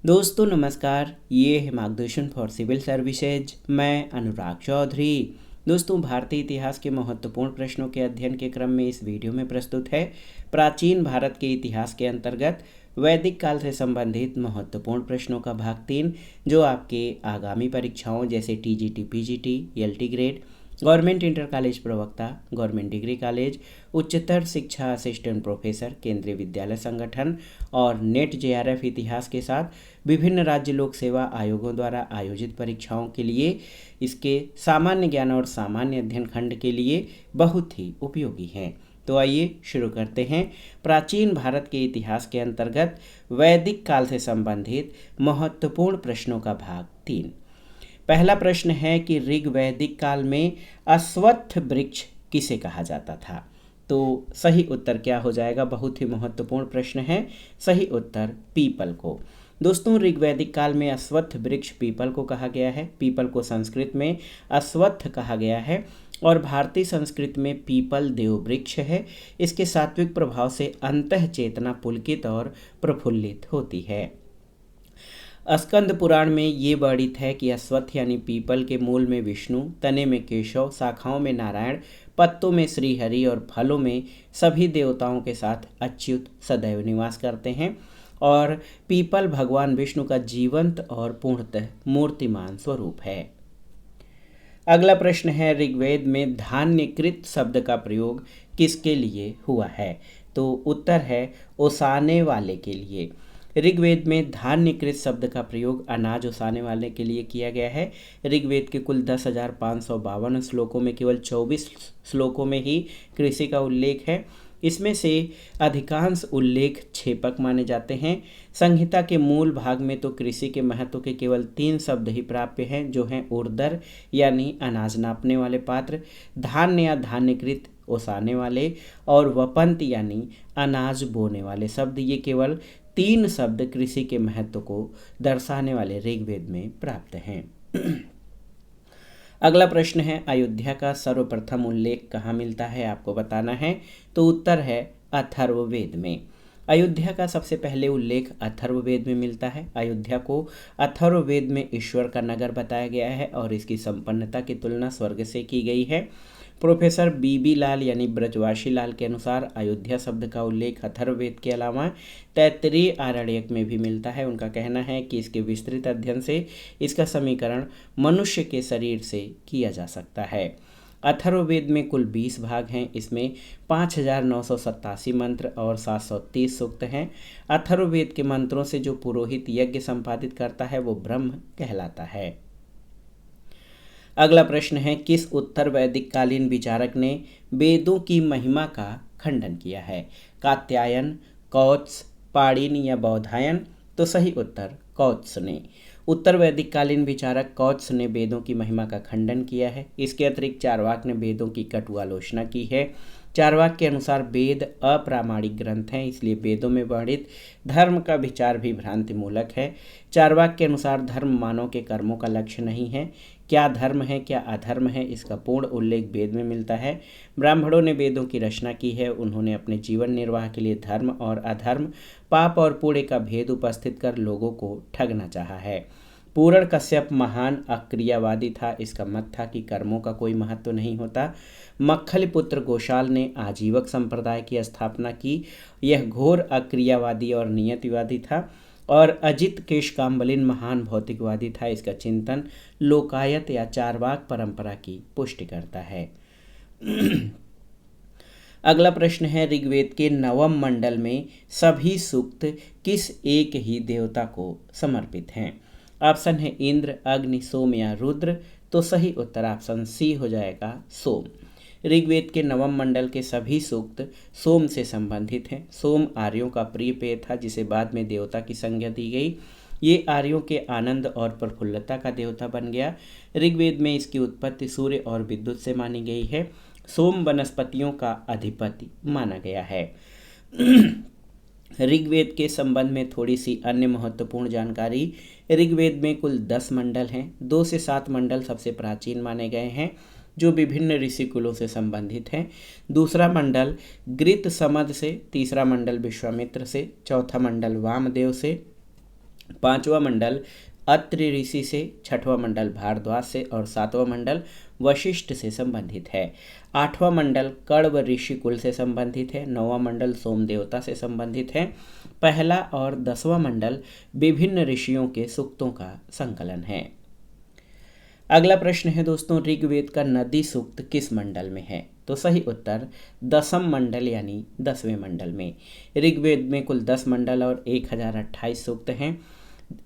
दोस्तों नमस्कार, ये है मार्गदर्शन फॉर सिविल सर्विसेज। मैं अनुराग चौधरी। दोस्तों, भारतीय इतिहास के महत्वपूर्ण प्रश्नों के अध्ययन के क्रम में इस वीडियो में प्रस्तुत है प्राचीन भारत के इतिहास के अंतर्गत वैदिक काल से संबंधित महत्वपूर्ण प्रश्नों का भाग 3, जो आपके आगामी परीक्षाओं जैसे TGT, PGT, LT grade, government inter college प्रवक्ता, गवर्नमेंट डिग्री कॉलेज, उच्चतर शिक्षा असिस्टेंट प्रोफेसर, केंद्रीय विद्यालय संगठन और नेट जेआरएफ इतिहास के साथ विभिन्न राज्य लोक सेवा आयोगों द्वारा आयोजित परीक्षाओं के लिए इसके सामान्य ज्ञान और सामान्य अध्ययन खंड के लिए बहुत ही उपयोगी हैं। तो आइए शुरू करते हैं प्राचीन भारत के इतिहास के अंतर्गत वैदिक काल से संबंधित महत्वपूर्ण प्रश्नों का भाग 3। पहला प्रश्न है कि ऋग वैदिक काल में अश्वत्थ वृक्ष किसे कहा जाता था। तो सही उत्तर क्या हो जाएगा? बहुत ही महत्वपूर्ण प्रश्न है। सही उत्तर पीपल को। दोस्तों, ऋग्वैदिक काल में अश्वत्थ वृक्ष पीपल को कहा गया है। पीपल को संस्कृत में अश्वत्थ कहा गया है और भारतीय संस्कृत में पीपल देव वृक्ष है। इसके सात्विक प्रभाव से अंतः चेतना पुलकित और प्रफुल्लित होती है। स्कंद पुराण में ये वर्णित है कि अश्वत्थ यानी पीपल के मूल में विष्णु, तने में केशव, शाखाओं में नारायण, पत्तों में श्रीहरि और फलों में सभी देवताओं के साथ अच्युत सदैव निवास करते हैं और पीपल भगवान विष्णु का जीवंत और पूर्णतः मूर्तिमान स्वरूप है। अगला प्रश्न है, ऋग्वेद में धान्यकृत शब्द का प्रयोग किसके लिए हुआ है? तो उत्तर है ओसाने वाले के लिए। ऋग्वेद में धान्यकृत शब्द का प्रयोग अनाज ओसाने वाले के लिए किया गया है। ऋग्वेद के कुल 10,552 श्लोकों में केवल 24 श्लोकों में ही कृषि का उल्लेख है। इसमें से अधिकांश उल्लेख छेपक माने जाते हैं। संहिता के मूल भाग में तो कृषि के महत्व के केवल 3 शब्द ही प्राप्य हैं, जो हैं उर्दर यानी अनाज नापने वाले पात्र, धान्य या धान्यकृत ओसाने वाले और वपंत यानी अनाज बोने वाले शब्द। ये केवल 3 शब्द कृषि के महत्व को दर्शाने वाले ऋग्वेद में प्राप्त हैं। अगला प्रश्न है, अयोध्या का सर्वप्रथम उल्लेख कहाँ मिलता है? आपको बताना है। तो उत्तर है अथर्ववेद में। अयोध्या का सबसे पहले उल्लेख अथर्ववेद में मिलता है। अयोध्या को अथर्ववेद में ईश्वर का नगर बताया गया है और इसकी संपन्नता की तुलना स्वर्ग से की गई है। प्रोफेसर बीबी लाल यानी ब्रजवासी लाल के अनुसार अयोध्या शब्द का उल्लेख अथर्ववेद के अलावा तैत्तिरीय आरण्यक में भी मिलता है। उनका कहना है कि इसके विस्तृत अध्ययन से इसका समीकरण मनुष्य के शरीर से किया जा सकता है। अथर्ववेद में कुल 20 भाग हैं। इसमें 5,987 मंत्र और 730 सूक्त हैं। अथर्ववेद के मंत्रों से जो पुरोहित यज्ञ संपादित करता है वो ब्रह्म कहलाता है। अगला प्रश्न है, किस उत्तर वैदिक कालीन विचारक ने वेदों की महिमा का खंडन किया है? कात्यायन, कौत्स, पाणिनि या बौधायन? तो सही उत्तर कौत्स ने। उत्तर वैदिक कालीन विचारक कौत्स ने वेदों की महिमा का खंडन किया है। इसके अतिरिक्त चारवाक ने वेदों की कटु आलोचना की है। चारवाक के अनुसार वेद अप्रामाणिक ग्रंथ हैं, इसलिए वेदों में वर्णित धर्म का विचार भी भ्रांति मूलक है। चारवाक के अनुसार धर्म मानव के कर्मों का लक्ष्य नहीं है। क्या धर्म है क्या अधर्म है, इसका पूर्ण उल्लेख वेद में मिलता है। ब्राह्मणों ने वेदों की रचना की है। उन्होंने अपने जीवन निर्वाह के लिए धर्म और अधर्म, पाप और पुण्य का भेद उपस्थित कर लोगों को ठगना चाहा है। पूर्ण कश्यप महान अक्रियावादी था। इसका मत था कि कर्मों का कोई महत्व नहीं होता। मक्खलीपुत्र गोशाल ने आजीवक संप्रदाय की स्थापना की। यह घोर अक्रियावादी और नियतिवादी था। और अजित केशकाम्बलिन महान भौतिकवादी था। इसका चिंतन लोकायत या चारवाक परंपरा की पुष्टि करता है। अगला प्रश्न है, ऋग्वेद के 9वें मंडल में सभी सूक्त किस एक ही देवता को समर्पित हैं? ऑप्शन है इंद्र, अग्नि, सोम या रुद्र। तो सही उत्तर ऑप्शन सी हो जाएगा, सोम। ऋग्वेद के 9वें मंडल के सभी सूक्त सोम से संबंधित हैं। सोम आर्यों का प्रिय पेय था, जिसे बाद में देवता की संज्ञा दी गई। ये आर्यों के आनंद और प्रफुल्लता का देवता बन गया। ऋग्वेद में इसकी उत्पत्ति सूर्य और विद्युत से मानी गई है। सोम वनस्पतियों का अधिपति माना गया है। ऋग्वेद के संबंध में थोड़ी सी अन्य महत्वपूर्ण जानकारी। ऋग्वेद में कुल 10 मंडल हैं। 2 से 7 मंडल सबसे प्राचीन माने गए हैं, जो विभिन्न ऋषि कुलों से संबंधित हैं। दूसरा मंडल गृत समद से, तीसरा मंडल विश्वामित्र से, चौथा मंडल वामदेव से, पांचवा मंडल अत्रि ऋषि से, छठवां मंडल भारद्वाज से और सातवां मंडल वशिष्ठ से संबंधित है। आठवां मंडल कण्व ऋषि कुल से संबंधित है। नौवां मंडल सोम देवता से संबंधित है। पहला और 10वां मंडल विभिन्न ऋषियों के सूक्तों का संकलन है। अगला प्रश्न है दोस्तों, ऋग्वेद का नदी सूक्त किस मंडल में है? तो सही उत्तर 10वां मंडल यानी 10वें मंडल में। ऋग्वेद में कुल 10 मंडल और 1028 सूक्त हैं।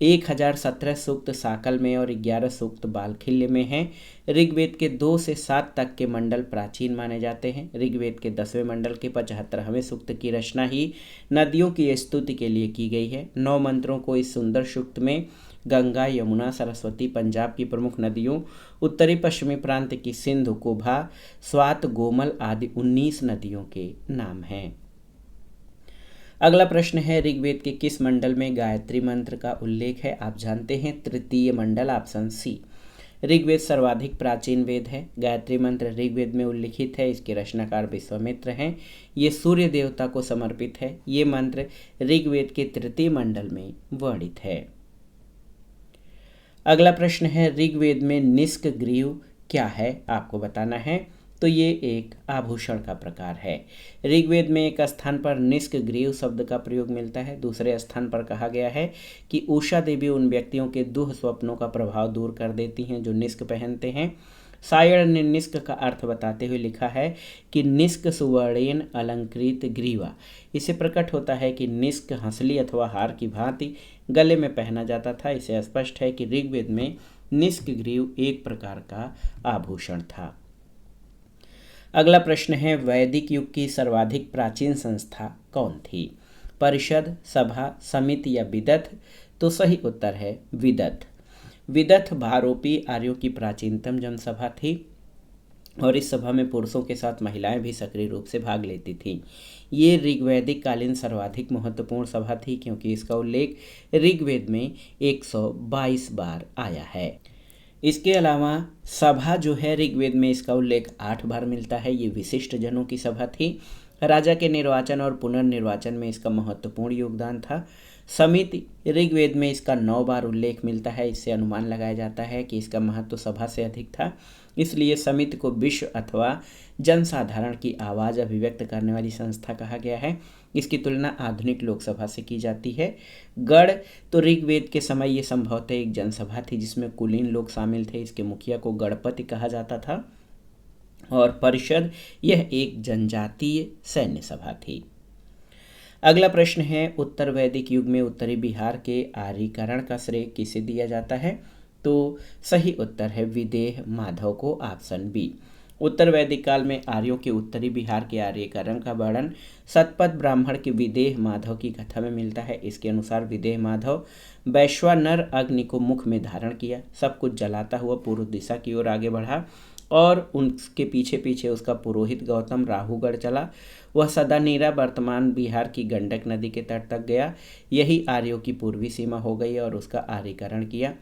1017 सूक्त साकल में और 11 सूक्त बालखिल्य में हैं। ऋग्वेद के 2 से 7 तक के मंडल प्राचीन माने जाते हैं। ऋग्वेद के 10वें मंडल के 75वें सूक्त की रचना ही नदियों की स्तुति के लिए की गई है। 9 मंत्रों को इस सुंदर सूक्त में गंगा, यमुना, सरस्वती, पंजाब की प्रमुख नदियों, उत्तरी पश्चिमी प्रांत की सिंधु, कुभा, स्वात, गोमल आदि 19 नदियों के नाम हैं। अगला प्रश्न है, ऋग्वेद के किस मंडल में गायत्री मंत्र का उल्लेख है? आप जानते हैं तृतीय मंडल, ऑप्शन सी। ऋग्वेद सर्वाधिक प्राचीन वेद है। गायत्री मंत्र ऋग्वेद में उल्लिखित है। इसके रचनाकार विश्वामित्र हैं। ये सूर्य देवता को समर्पित है। ये मंत्र ऋग्वेद के तृतीय मंडल में वर्णित है। अगला प्रश्न है, ऋग्वेद में निष्क ग्रीव क्या है? आपको बताना है। तो ये एक आभूषण का प्रकार है। ऋग्वेद में एक स्थान पर निष्क ग्रीव शब्द का प्रयोग मिलता है। दूसरे स्थान पर कहा गया है कि उषा देवी उन व्यक्तियों के दुह स्वप्नों का प्रभाव दूर कर देती हैं जो निष्क पहनते हैं। सायण ने निष्क का अर्थ बताते हुए लिखा है कि निष्क सुवर्णेन अलंकृत ग्रीवा। इसे प्रकट होता है कि निष्क हंसली अथवा हार की भांति गले में पहना जाता था। इसे स्पष्ट है कि ऋग्वेद में निष्क ग्रीव एक प्रकार का आभूषण था। अगला प्रश्न है, वैदिक युग की सर्वाधिक प्राचीन संस्था कौन थी? परिषद, सभा, समिति या विदथ? तो सही उत्तर है विदथ। विदथ भारोपी आर्यों की प्राचीनतम जनसभा थी और इस सभा में पुरुषों के साथ महिलाएं भी सक्रिय रूप से भाग लेती थीं। ये ऋग्वैदिक कालीन सर्वाधिक महत्वपूर्ण सभा थी क्योंकि इसका उल्लेख ऋग्वेद में 122 बार आया है। इसके अलावा सभा जो है ऋग्वेद में इसका उल्लेख 8 बार मिलता है। ये विशिष्ट जनों की सभा थी। राजा के निर्वाचन और पुनर्निर्वाचन में इसका महत्वपूर्ण योगदान था। समिति ऋग्वेद में इसका 9 बार उल्लेख मिलता है। इससे अनुमान लगाया जाता है कि इसका महत्व सभा से अधिक था। इसलिए समिति को विश्व अथवा जनसाधारण की आवाज़ अभिव्यक्त करने वाली संस्था कहा गया है। इसकी तुलना आधुनिक लोकसभा से की जाती है। गढ़ तो ऋग्वेद के समय ये संभवतः एक जनसभा थी जिसमें कुलीन लोग शामिल थे। इसके मुखिया को गणपति कहा जाता था। और परिषद यह एक जनजातीय सैन्य सभा थी। अगला प्रश्न है, उत्तर वैदिक युग में उत्तरी बिहार के आर्यीकरण का श्रेय किसे दिया जाता है? तो सही उत्तर है विदेह माधव को, ऑप्शन बी। उत्तर वैदिक काल में आर्यों के उत्तरी बिहार के आर्यीकरण का वर्णन सतपथ ब्राह्मण के विदेह माधव की कथा में मिलता है। इसके अनुसार विदेह माधव वैश्वानर अग्नि को मुख में धारण किया, सब कुछ जलाता हुआ पूर्व दिशा की ओर आगे बढ़ा और उनके पीछे पीछे उसका पुरोहित गौतम राहुगढ़ चला। वह सदानीरा वर्तमान बिहार की गंडक नदी के तट तक गया। यही आर्यों की पूर्वी सीमा हो गई और उसका आर्यीकरण किया।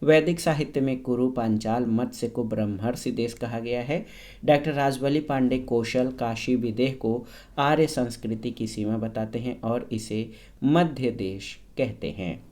वैदिक साहित्य में कुरु, पांचाल, मत्स्य को ब्रह्मर्षि देश कहा गया है। डॉक्टर राजबली पांडे कौशल, काशी, विदेह को आर्य संस्कृति की सीमा बताते हैं और इसे मध्य देश कहते हैं।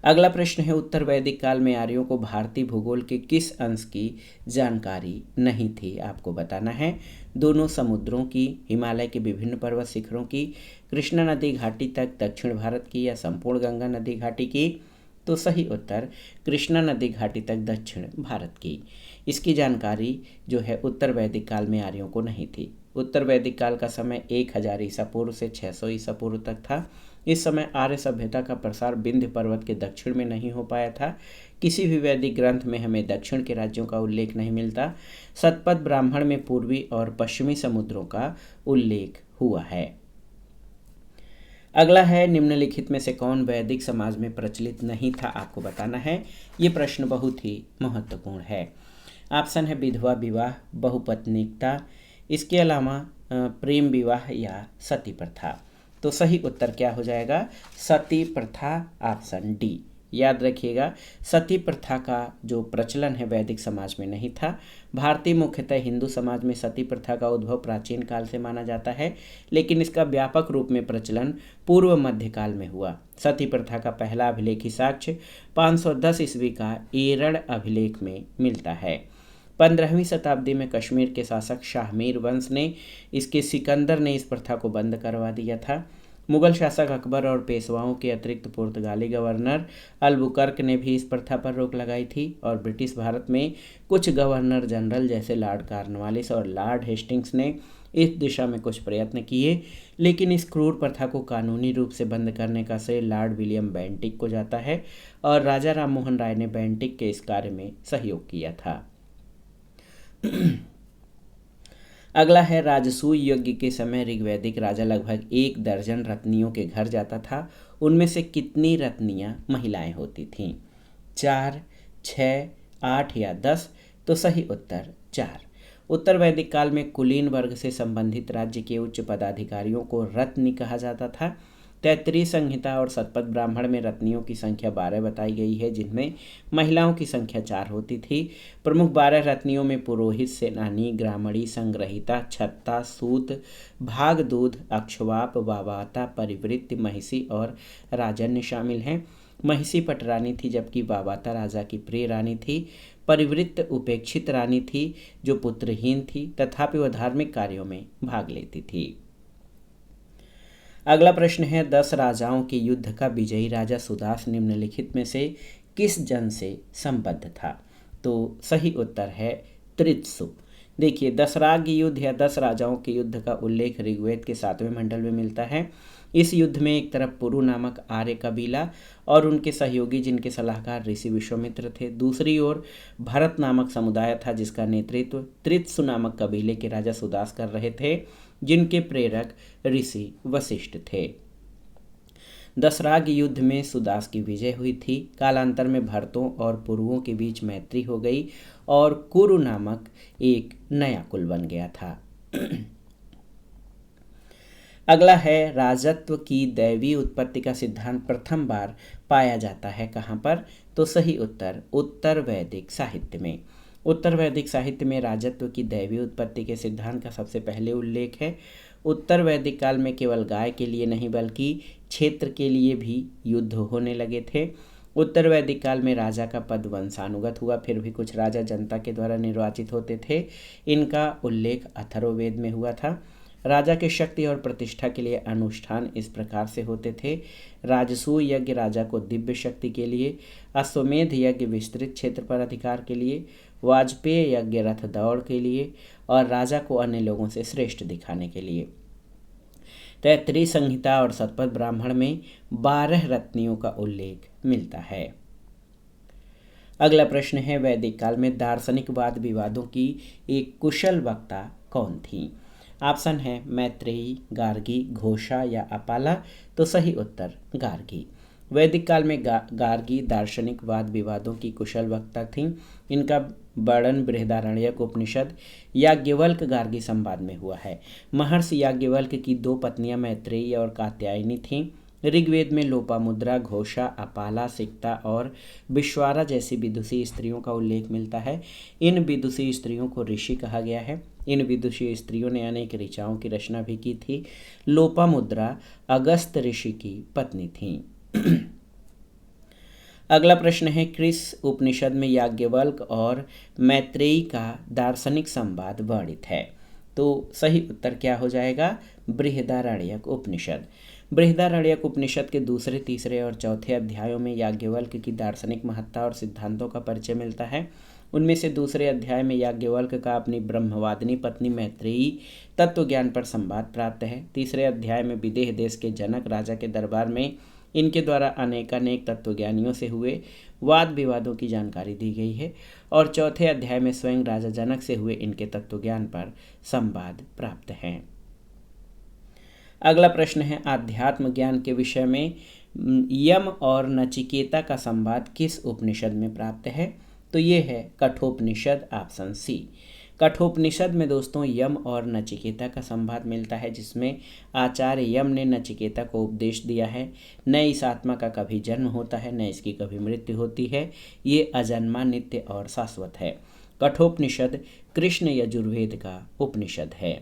अगला प्रश्न है, उत्तर वैदिक काल में आर्यों को भारतीय भूगोल के किस अंश की जानकारी नहीं थी? आपको बताना है। दोनों समुद्रों की, हिमालय के विभिन्न पर्वत शिखरों की, कृष्णा नदी घाटी तक दक्षिण भारत की या संपूर्ण गंगा नदी घाटी की? तो सही उत्तर कृष्णा नदी घाटी तक दक्षिण भारत की। इसकी जानकारी जो है उत्तर वैदिक काल में आर्यों को नहीं थी। उत्तर वैदिक काल का समय 1000 ईसा पूर्व से 600 ईसा पूर्व तक था। इस समय आर्य सभ्यता का प्रसार विंध्य पर्वत के दक्षिण में नहीं हो पाया था। किसी भी वैदिक ग्रंथ में हमें दक्षिण के राज्यों का उल्लेख नहीं मिलता। सतपथ ब्राह्मण में पूर्वी और पश्चिमी समुद्रों का उल्लेख हुआ है। अगला है, निम्नलिखित में से कौन वैदिक समाज में प्रचलित नहीं था? आपको बताना है। ये प्रश्न बहुत ही महत्वपूर्ण है। ऑप्शन है विधवा विवाह, बहुपत्निकता, इसके अलावा प्रेम विवाह या सती प्रथा। तो सही उत्तर क्या हो जाएगा? सती प्रथा, ऑप्शन डी। याद रखिएगा, सती प्रथा का जो प्रचलन है वैदिक समाज में नहीं था। भारतीय मुख्यतः हिंदू समाज में सती प्रथा का उद्भव प्राचीन काल से माना जाता है, लेकिन इसका व्यापक रूप में प्रचलन पूर्व मध्यकाल में हुआ। सती प्रथा का पहला अभिलेखी साक्ष्य 510 ईस्वी का एरड़ अभिलेख में मिलता है। 15वीं शताब्दी में कश्मीर के शासक शाहमीर वंश ने सिकंदर ने इस प्रथा को बंद करवा दिया था। मुगल शासक अकबर और पेशवाओं के अतिरिक्त पुर्तगाली गवर्नर अल्बुकर्क ने भी इस प्रथा पर रोक लगाई थी, और ब्रिटिश भारत में कुछ गवर्नर जनरल जैसे लॉर्ड कॉर्नवालिस और लॉर्ड हेस्टिंग्स ने इस दिशा में कुछ प्रयत्न किए, लेकिन इस क्रूर प्रथा को कानूनी रूप से बंद करने का श्रेय लॉर्ड विलियम बेंटिक को जाता है, और राजा राममोहन राय ने बेंटिक के इस कार्य में सहयोग किया था। अगला है, राजसूय यज्ञ के समय ऋग्वैदिक राजा लगभग 1 दर्जन रत्नियों के घर जाता था। उनमें से कितनी रत्नियां महिलाएं होती थीं? 4, 6, 8 या 10? तो सही उत्तर 4। उत्तर वैदिक काल में कुलीन वर्ग से संबंधित राज्य के उच्च पदाधिकारियों को रत्नी कहा जाता था। तैत्तिरीय संहिता और शतपथ ब्राह्मण में रत्नियों की संख्या 12 बताई गई है, जिनमें महिलाओं की संख्या 4 होती थी। प्रमुख 12 रत्नियों में पुरोहित, सेनानी, ग्रामणी, संग्रहिता, छत्ता, सूत, भागदूत, अक्षवाप, वावाता, परिवृत्ति, महिषी और राजन्य शामिल हैं। महिषी पटरानी थी, जबकि वावाता राजा की प्रिय रानी थी। परिवृत्त उपेक्षित रानी थी जो पुत्रहीन थी, तथापि वह धार्मिक कार्यों में भाग लेती थी। अगला प्रश्न है, 10 राजाओं के युद्ध का विजयी राजा सुदास निम्नलिखित में से किस जन से संबद्ध था? तो सही उत्तर है त्रित्सु। देखिए, दसराग युद्ध या 10 राजाओं के युद्ध का उल्लेख ऋग्वेद के 7वें मंडल में मिलता है। इस युद्ध में एक तरफ पुरु नामक आर्य कबीला और उनके सहयोगी जिनके सलाहकार ऋषि विश्वामित्र थे, दूसरी ओर भरत नामक समुदाय था जिसका नेतृत्व त्रित्सु नामक कबीले के राजा सुदास कर रहे थे, जिनके प्रेरक ऋषि वशिष्ठ थे। दसराग युद्ध में सुदास की विजय हुई थी। कालांतर में भरतों और पुरुओं के बीच मैत्री हो गई और कुरु नामक एक नया कुल बन गया था। अगला है, राजत्व की दैवीय उत्पत्ति का सिद्धांत प्रथम बार पाया जाता है कहाँ पर? तो सही उत्तर उत्तर वैदिक साहित्य में। उत्तर वैदिक साहित्य में राजत्व की दैवीय उत्पत्ति के सिद्धांत का सबसे पहले उल्लेख है। उत्तर वैदिक काल में केवल गाय के लिए नहीं बल्कि क्षेत्र के लिए भी युद्ध होने लगे थे। उत्तर वैदिक काल में राजा का पद वंशानुगत हुआ, फिर भी कुछ राजा जनता के द्वारा निर्वाचित होते थे। इनका उल्लेख अथर्ववेद में हुआ था। राजा के शक्ति और प्रतिष्ठा के लिए अनुष्ठान इस प्रकार से होते थे। राजसूय यज्ञ राजा को दिव्य शक्ति के लिए, अश्वमेध यज्ञ विस्तृत क्षेत्र पर अधिकार के लिए, वाजपेय यज्ञ रथ दौड़ के लिए और राजा को अन्य लोगों से श्रेष्ठ दिखाने के लिए। तैत्तिरीय संहिता और शतपथ ब्राह्मण में 12 रत्नियों का उल्लेख मिलता है। अगला प्रश्न है, वैदिक काल में दार्शनिक वाद विवादों की एक कुशल वक्ता कौन थी? ऑप्शन है मैत्रेयी, गार्गी, घोषा या अपाला। तो सही उत्तर गार्गी। वैदिक काल में गार्गी दार्शनिक वाद विवादों की कुशल वक्ता थीं। इनका वर्णन बृहदारण्यक उपनिषद याज्ञवल्क्य गार्गी संवाद में हुआ है। महर्षि याज्ञवल्क्य की 2 पत्नियां मैत्रेयी और कात्यायनी थीं। ऋग्वेद में लोपामुद्रा, घोषा, अपाला, सिक्ता और विश्वारा जैसी विदुषी स्त्रियों का उल्लेख मिलता है। इन विदुषी स्त्रियों को ऋषि कहा गया है। इन विदुषी स्त्रियों ने अनेक ऋचाओं की रचना भी की थी। लोपामुद्रा अगस्त ऋषि की पत्नी थीं। अगला प्रश्न है, किस उपनिषद में याज्ञवल्क्य और मैत्रेयी का दार्शनिक संवाद वर्णित है? तो सही उत्तर क्या हो जाएगा? बृहदारण्यक उपनिषद। बृहदारण्यक उपनिषद के 2, 3 और 4 अध्यायों में याज्ञवल्क्य की दार्शनिक महत्ता और सिद्धांतों का परिचय मिलता है। उनमें से 2 अध्याय में याज्ञवल्क्य का अपनी ब्रह्मवादिनी पत्नी मैत्रेयी तत्व ज्ञान पर संवाद प्राप्त है। 3 अध्याय में विदेह देश के जनक राजा के दरबार में इनके द्वारा अनेकानेक तत्वज्ञानियों से हुए वाद विवादों की जानकारी दी गई है। और 4 अध्याय में स्वयं राजा जनक से हुए इनके तत्वज्ञान पर संवाद प्राप्त हैं। अगला प्रश्न है, आध्यात्म ज्ञान के विषय में यम और नचिकेता का संवाद किस उपनिषद में प्राप्त है? तो ये है कठोपनिषद, ऑप्शन सी। कठोपनिषद में दोस्तों यम और नचिकेता का संवाद मिलता है, जिसमें आचार्य यम ने नचिकेता को उपदेश दिया है, न इस आत्मा का कभी जन्म होता है, न इसकी कभी मृत्यु होती है, ये अजन्मा, नित्य और शाश्वत है। कठोपनिषद कृष्ण यजुर्वेद का उपनिषद है।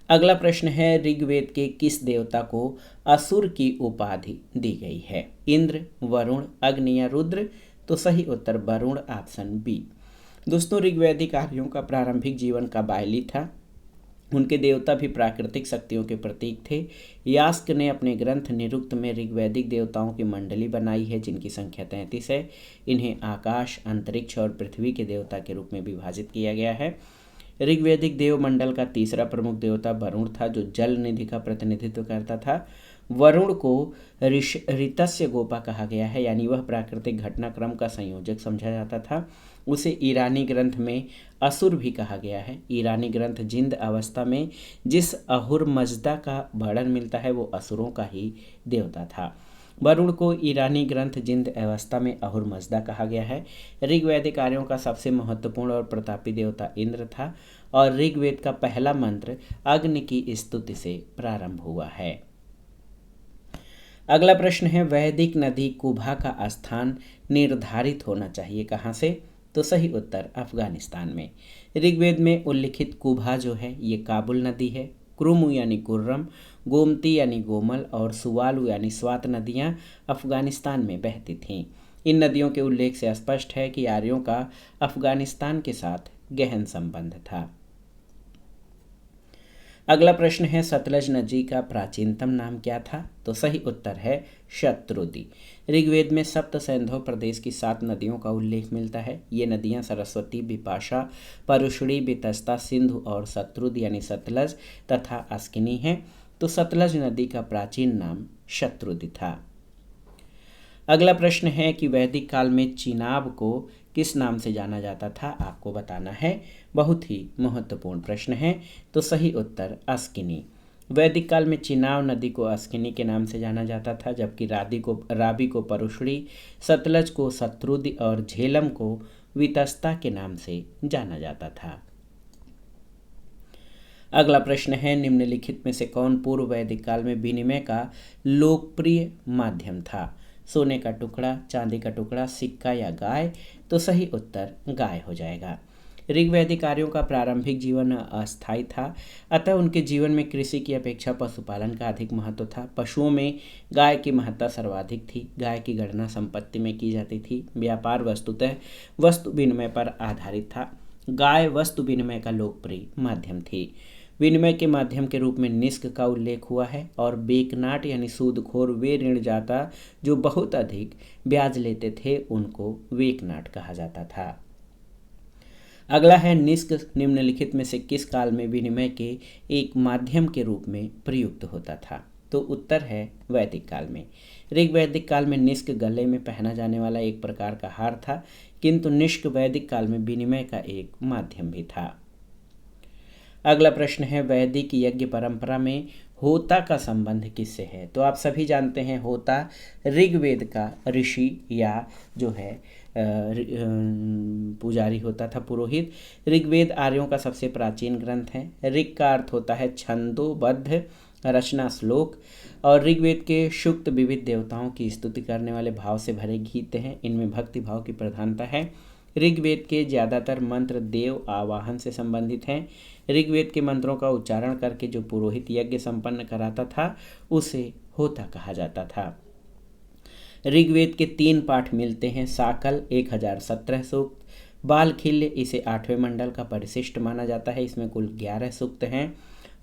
अगला प्रश्न है, ऋग्वेद के किस देवता को असुर की उपाधि दी गई है? इंद्र, वरुण, अग्नि या रुद्र? तो सही उत्तर वरुण, ऑप्शन बी। दोस्तों, ऋग्वैदिक आर्यों का प्रारंभिक जीवन कबायली था। उनके देवता भी प्राकृतिक शक्तियों के प्रतीक थे। यास्क ने अपने ग्रंथ निरुक्त में ऋग्वैदिक देवताओं की मंडली बनाई है, जिनकी संख्या 33 है। इन्हें आकाश, अंतरिक्ष और पृथ्वी के देवता के रूप में विभाजित किया गया है। ऋग्वैदिक देवमंडल का तीसरा प्रमुख देवता वरुण था, जो जल निधि का प्रतिनिधित्व करता था। वरुण को ऋतस्य गोपा कहा गया है, यानी वह प्राकृतिक घटनाक्रम का संयोजक समझा जाता था। उसे ईरानी ग्रंथ में असुर भी कहा गया है। ईरानी ग्रंथ जिंद अवस्था में जिस अहुर मजदा का वर्णन मिलता है, वो असुरों का ही देवता था। वरुण को ईरानी ग्रंथ जिंद अवस्था में अहुर मजदा कहा गया है। ऋग्वैदिक आर्यों का सबसे महत्वपूर्ण और प्रतापी देवता इंद्र था, और ऋग्वेद का पहला मंत्र अग्नि की स्तुति से प्रारंभ हुआ है। अगला प्रश्न है, वैदिक नदी कुभा का स्थान निर्धारित होना चाहिए कहाँ से? तो सही उत्तर अफगानिस्तान में। ऋग्वेद में उल्लिखित कुभा जो है ये काबुल नदी है। कुरुमु यानी कुर्रम, गोमती यानी गोमल और सुवालू यानी स्वात नदियाँ अफगानिस्तान में बहती थीं। इन नदियों के उल्लेख से स्पष्ट है कि आर्यों का अफगानिस्तान के साथ गहन संबंध था। अगला प्रश्न है, सतलज नदी का प्राचीनतम नाम क्या था? तो सही उत्तर है शत्रुदी। ऋग्वेद में सप्त सैंधव प्रदेश की 7 नदियों का उल्लेख मिलता है। ये नदियां सरस्वती, बिपाशा, परुषणी, बितस्ता, सिंधु और शत्रुद यानी सतलज तथा अस्किनी हैं। तो सतलज नदी का प्राचीन नाम शत्रुदी था। अगला प्रश्न है कि वैदिक काल में चिनाब को किस नाम से जाना जाता था? आपको बताना है। बहुत ही महत्वपूर्ण प्रश्न है। तो सही उत्तर अस्किनी। वैदिक काल में चिनाब नदी को अस्किनी के नाम से जाना जाता था, जबकि रावी को परुषणी, सतलज को शत्रुदी और झेलम को वितस्ता के नाम से जाना जाता था। अगला प्रश्न है, निम्नलिखित में से कौन पूर्व वैदिक काल में विनिमय का लोकप्रिय माध्यम था? सोने का टुकड़ा, चांदी का टुकड़ा, सिक्का या गाय? तो सही उत्तर गाय हो जाएगा। ऋग्वैदिक आर्यों का प्रारंभिक जीवन अस्थायी था, अतः उनके जीवन में कृषि की अपेक्षा पशुपालन का अधिक महत्व था। पशुओं में गाय की महत्ता सर्वाधिक थी। गाय की गणना संपत्ति में की जाती थी। व्यापार वस्तुतः वस्तु विनिमय पर आधारित था। गाय वस्तु विनिमय का लोकप्रिय माध्यम थी। विनिमय के माध्यम के रूप में निष्क का उल्लेख हुआ है, और बेकनाट यानी सूदखोर वे ऋणदाता जो बहुत अधिक ब्याज लेते थे उनको वेकनाट कहा जाता था। अगला है, निष्क निम्नलिखित में से किस काल में विनिमय के एक माध्यम के रूप में प्रयुक्त होता था? तो उत्तर है वैदिक काल में। ऋग्वैदिक काल में निष्क गले में पहना जाने वाला एक प्रकार का हार था, किंतु निष्क वैदिक काल में विनिमय का एक माध्यम भी था। अगला प्रश्न है, वैदिक यज्ञ परंपरा में होता का संबंध किससे है? तो आप सभी जानते हैं होता ऋग्वेद का ऋषि या जो है पुजारी होता था, पुरोहित। ऋग्वेद आर्यों का सबसे प्राचीन ग्रंथ है। ऋग का अर्थ होता है छंदोबद्ध रचना, श्लोक, और ऋग्वेद के सूक्त विविध देवताओं की स्तुति करने वाले भाव से भरे गीत हैं। इनमें भक्ति भाव की प्रधानता है। ऋग्वेद के ज़्यादातर मंत्र देव आवाहन से संबंधित हैं। ऋग्वेद के मंत्रों का उच्चारण करके जो पुरोहित यज्ञ संपन्न कराता था उसे होता कहा जाता था। ऋग्वेद के 3 पाठ मिलते हैं। साकल 1017 सूक्त, बालखिल्य इसे 8वें मंडल का परिशिष्ट माना जाता है, इसमें कुल 11 सूक्त हैं।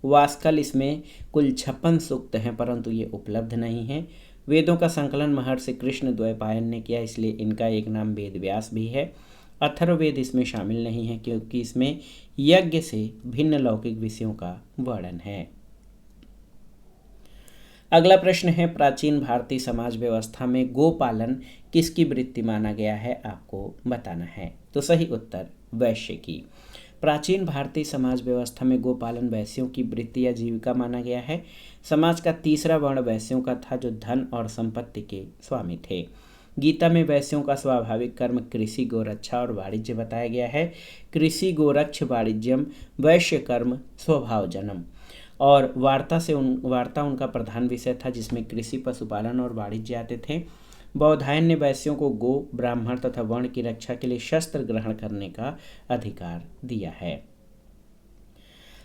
वास्कल इसमें कुल 56 सूक्त हैं, परंतु ये उपलब्ध नहीं है। वेदों का संकलन महर्षि कृष्ण द्वैपायन ने किया, इसलिए इनका एक नाम वेद व्यास भी है। अथर्ववेद इसमें शामिल नहीं है, क्योंकि इसमें यज्ञ से भिन्न लौकिक विषयों का वर्णन है। अगला प्रश्न है, प्राचीन भारतीय समाज व्यवस्था में गोपालन किसकी वृत्ति माना गया है? आपको बताना है। तो सही उत्तर वैश्य की। प्राचीन भारतीय समाज व्यवस्था में गोपालन वैश्यों की वृत्ति या जीविका माना गया है। समाज का तीसरा वर्ण वैश्यों का था, जो धन और संपत्ति के स्वामी थे। गीता में वैश्यों का स्वाभाविक कर्म कृषि, गोरक्षा और वाणिज्य बताया गया है। कृषि, गोरक्ष, वाणिज्यम, वैश्य कर्म, स्वभावजनम। और वार्ता उनका प्रधान विषय था, जिसमें कृषि, पशुपालन और वाणिज्य आते थे। बौधायन ने वैश्यों को गो, ब्राह्मण तथा वर्ण की रक्षा के लिए शस्त्र ग्रहण करने का अधिकार दिया है।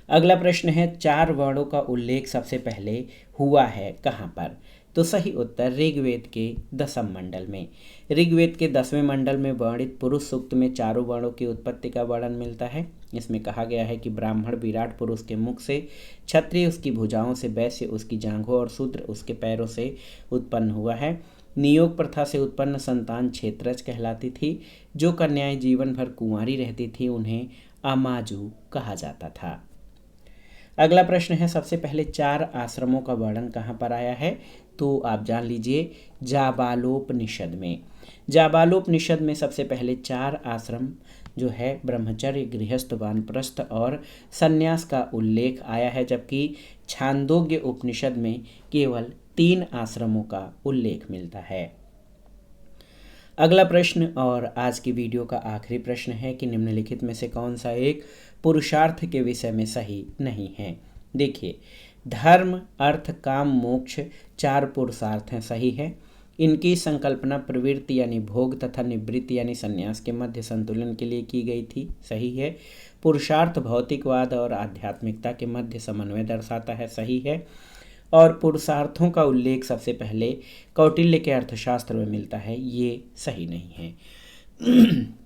अगला प्रश्न है, 4 वर्णों का उल्लेख सबसे पहले हुआ है कहाँ पर? तो सही उत्तर ऋग्वेद के 10वें मंडल में। ऋग्वेद के 10वें मंडल में वर्णित पुरुष सूक्त में चारों वर्णों की उत्पत्ति का वर्णन मिलता है। इसमें कहा गया है कि ब्राह्मण विराट पुरुष के मुख से, क्षत्रिय उसकी भुजाओं से, वैश्य उसकी जांघों और शूद्र उसके पैरों से उत्पन्न हुआ है। नियोग प्रथा से उत्पन्न संतान क्षेत्रज कहलाती थी। जो कन्याएं जीवन भर कुंवारी रहती थी उन्हें अमाजू कहा जाता था। अगला प्रश्न है, सबसे पहले 4 आश्रमों का वर्णन कहाँ पर आया है? तो आप जान लीजिए, जाबालोपनिषद में। जाबालोपनिषद में सबसे पहले 4 आश्रम जो है ब्रह्मचर्य, गृहस्थ, वानप्रस्थ और संन्यास का उल्लेख आया है, जबकि छांदोग्य उपनिषद में केवल 3 आश्रमों का उल्लेख मिलता है। अगला प्रश्न और आज की वीडियो का आखिरी प्रश्न है कि निम्नलिखित में से कौन सा एक पुरुषार्थ के विषय में सही नहीं है? देखिए, धर्म, अर्थ, काम, मोक्ष 4 पुरुषार्थ हैं, सही है। इनकी संकल्पना प्रवृत्ति यानी भोग तथा निवृत्ति यानी संन्यास के मध्य संतुलन के लिए की गई थी, सही है। पुरुषार्थ भौतिकवाद और आध्यात्मिकता के मध्य समन्वय दर्शाता है, सही है। और पुरुषार्थों का उल्लेख सबसे पहले कौटिल्य के अर्थशास्त्र में मिलता है, ये सही नहीं है।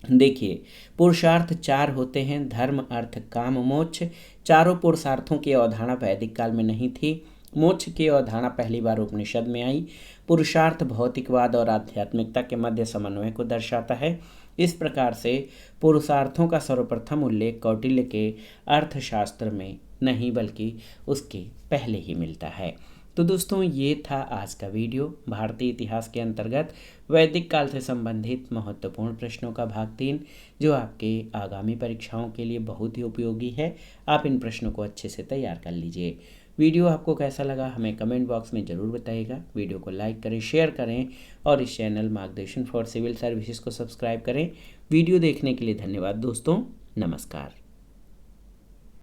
देखिए, पुरुषार्थ 4 होते हैं, धर्म, अर्थ, काम, मोक्ष। चारों पुरुषार्थों की अवधारणा वैदिक काल में नहीं थी। मोक्ष की अवधारणा पहली बार उपनिषद में आई। पुरुषार्थ भौतिकवाद और आध्यात्मिकता के मध्य समन्वय को दर्शाता है। इस प्रकार से पुरुषार्थों का सर्वप्रथम उल्लेख कौटिल्य के अर्थशास्त्र में नहीं बल्कि उसके पहले ही मिलता है। तो दोस्तों, ये था आज का वीडियो भारतीय इतिहास के अंतर्गत वैदिक काल से संबंधित महत्वपूर्ण प्रश्नों का भाग 3, जो आपके आगामी परीक्षाओं के लिए बहुत ही उपयोगी है। आप इन प्रश्नों को अच्छे से तैयार कर लीजिए। वीडियो आपको कैसा लगा हमें कमेंट बॉक्स में ज़रूर बताइएगा। वीडियो को लाइक करें, शेयर करें और इस चैनल मार्गदर्शन फॉर सिविल सर्विसेज को सब्सक्राइब करें। वीडियो देखने के लिए धन्यवाद दोस्तों, नमस्कार।